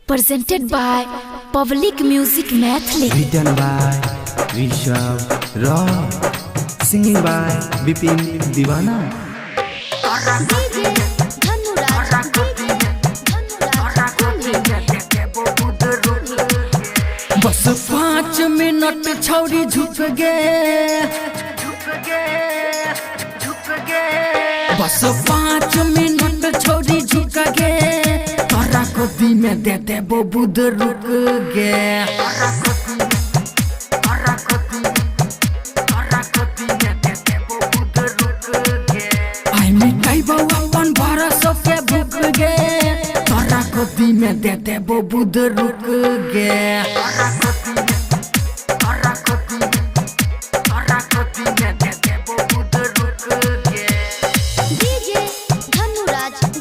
presented by Public Music Mathli. Written by Rishabh Roy, singing by Bipin Diwana. Bus 5 minute छौरी झुक गे, बस 5 minute छौरी झुक गे, तोरा गोदी में दे दे वो बुद रुक गे। आई मिठाई बउआ अपन बरस के भूख गे, तोरा गोदी में दे दे वो बुद रुक गे।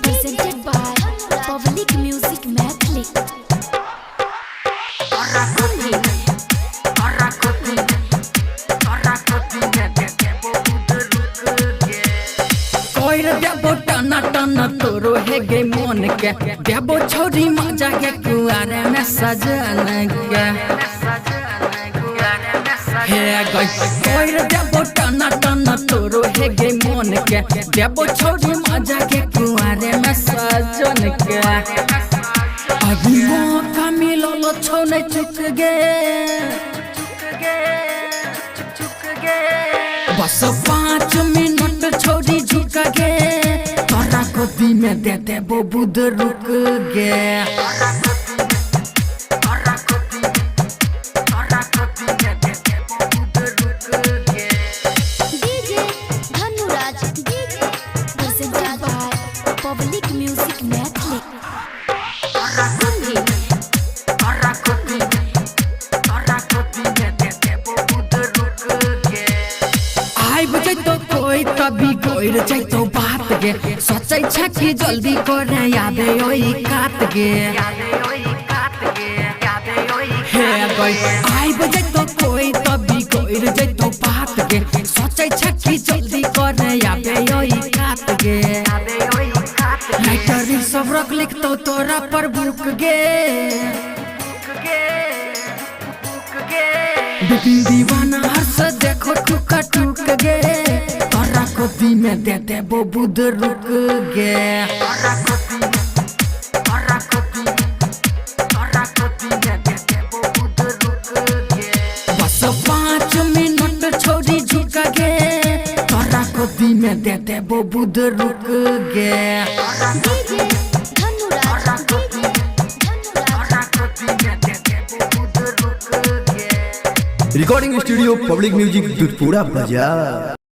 Presented by Public Music Mathli. कोई देबो टना टना तोरो है गे मन के, देबो छोरी मजा के कुआरे में सजन के। हे गई कोई देबो टना टना तोरो है गे मन के, देबो छोरी मजा के कुआरे में सजन के। अभी मौका मिललो छौ नहीं चुक गे, बस 5 मिनट छोड़ी झुक गे, तोरा गोदी में दे दे वो बुद रुक गे। Presented by Public Music Mathli. आई बजे तो कोई कभी कोई रचे तो बात गे, सोचे छ कि जल्दी करे याद ओई काट गे। हे गई आई बजे तो कोई कभी कोई रचे तो बात गे, सोचे छ कि जल्दी करे याद ओई काट गे। राइटर सब रख लिख तो तोरा पर भूख गे, बिपिन दीवाना हर्ष देखो टुका टुक गे, तोरा गोदी में दे दे वो बुद रुक गे। बस 5 मिनट छोड़ी झुक गे, तोरा गोदी में दे दे वो बुद रुक गे। Recording studio Public Music Dudpura Bazaar.